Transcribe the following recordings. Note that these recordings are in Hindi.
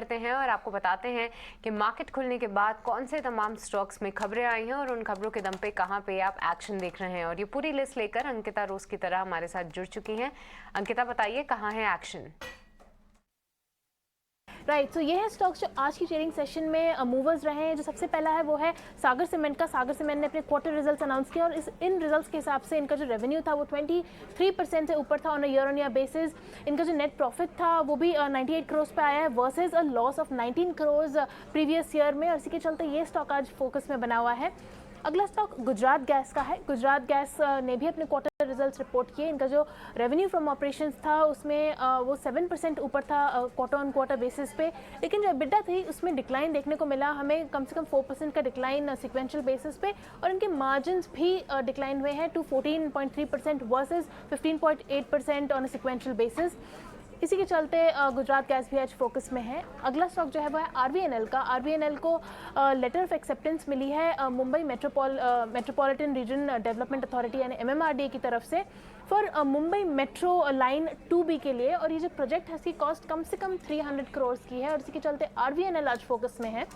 करते हैं और आपको बताते हैं कि मार्केट खुलने के बाद कौन से तमाम स्टॉक्स में खबरें आई हैं और उन खबरों के दम पे कहां पे आप एक्शन देख रहे हैं। और ये पूरी लिस्ट लेकर अंकिता रोज की तरह हमारे साथ जुड़ चुकी हैं। अंकिता, बताइए कहां है एक्शन? राइट, तो ये है स्टॉक्स जो आज की ट्रेडिंग सेशन में मूवर्स रहे हैं। जो सबसे पहला है वो है सागर सीमेंट का। सागर सीमेंट ने अपने क्वार्टर रिजल्ट्स अनाउंस किया और इन रिजल्ट्स के हिसाब से इनका जो रेवेन्यू था वो 23% से ऊपर था on a year on year basis. इनका जो नेट प्रॉफिट था वो भी 98 करोड़ पे आया है versus a loss of 19 crore previous year में, और इसी के चलते ये स्टॉक आज फोकस में बना हुआ है। अगला स्टॉक गुजरात गैस का है। गुजरात गैस ने भी अपने क्वार्टर रिजल्ट्स रिपोर्ट किए। इनका जो रेवेन्यू फ्रॉम ऑपरेशंस था उसमें वो 7% ऊपर था क्वार्टर ऑन क्वार्टर बेसिस पे, लेकिन जो एबिटा थी उसमें डिक्लाइन देखने को मिला हमें, कम से कम 4% का डिक्लाइन सिक्वेंशियल बेसिस पे, और इनके मार्जिन्स भी डिक्लाइन हुए हैं to 14.3% versus 15.8% on a sequential basis. इसी के चलते गुजरात गैस भी आज फोकस में है। अगला स्टॉक जो है वो है आरवीएनएल का। आरवीएनएल को लेटर ऑफ एक्सेप्टेंस मिली है Mumbai metropolitan region development authority यानी एमएमआरडीए की तरफ से for Mumbai metro line 2B के लिए, और ये जो प्रोजेक्ट है इसकी कॉस्ट कम से कम 300 करोड़ की है और इसी के चलते आरवीएनएल आज फोकस में है।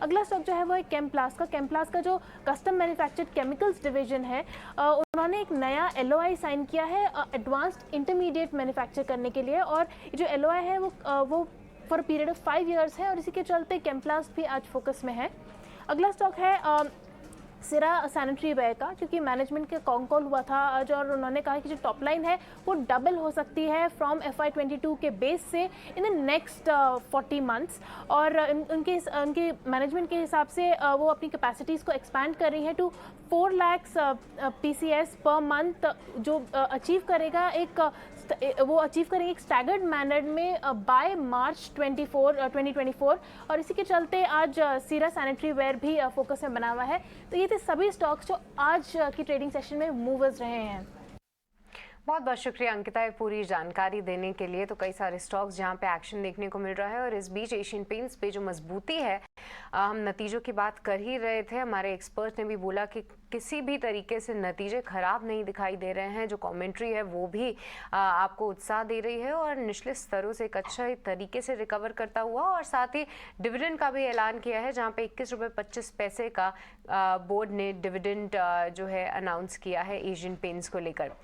अगला स्टॉक जो है वो है केमप्लास का। केमप्लास का जो कस्टम मैन्युफैक्चर्ड केमिकल्स डिवीजन है उन्होंने एक नया LOI साइन किया है एडवांस्ड इंटरमीडिएट मैन्युफैक्चर करने के लिए, और ये जो LOI है वो फॉर पीरियड ऑफ 5 ईयर्स है और इसी के चलते केमप्लास भी आज फोकस में है। अगला स्टॉक है सिरा सैनिटरी वेयर का, क्योंकि मैनेजमेंट का कॉल हुआ था आज और उन्होंने कहा कि जो टॉप लाइन है वो डबल हो सकती है फ्रॉम FY22 के बेस से इन द नेक्स्ट 40 मंथ्स, और उनके मैनेजमेंट के हिसाब से वो अपनी कैपेसिटीज़ को एक्सपैंड कर रही है to 4 lakh PCS per month, जो अचीव करेगा एक स्टैगर्ड मैनर में बाय मार्च 2024, और इसी के चलते आज सीरा सैनिटरी वेयर भी फोकस में बना हुआ है। तो ये थे सभी स्टॉक्स जो आज की ट्रेडिंग सेशन में मूवर्स रहे हैं। बहुत बहुत शुक्रिया अंकिता ये पूरी जानकारी देने के लिए। तो कई सारे स्टॉक्स जहां पे एक्शन देखने को मिल रहा है और इस बीच एशियन पेंट्स पे जो मजबूती है, हम नतीजों की बात कर ही रहे थे। हमारे एक्सपर्ट ने भी बोला कि किसी भी तरीके से नतीजे खराब नहीं दिखाई दे रहे हैं। जो कमेंट्री है वो भी आपको उत्साह दे रही है और निचले स्तरों से एक अच्छे तरीके से रिकवर करता हुआ, और साथ ही डिविडेंड का भी ऐलान किया है जहाँ पे 21 रुपये 25 पैसे का बोर्ड ने डिविडेंड जो है अनाउंस किया है एशियन पेंट्स को लेकर।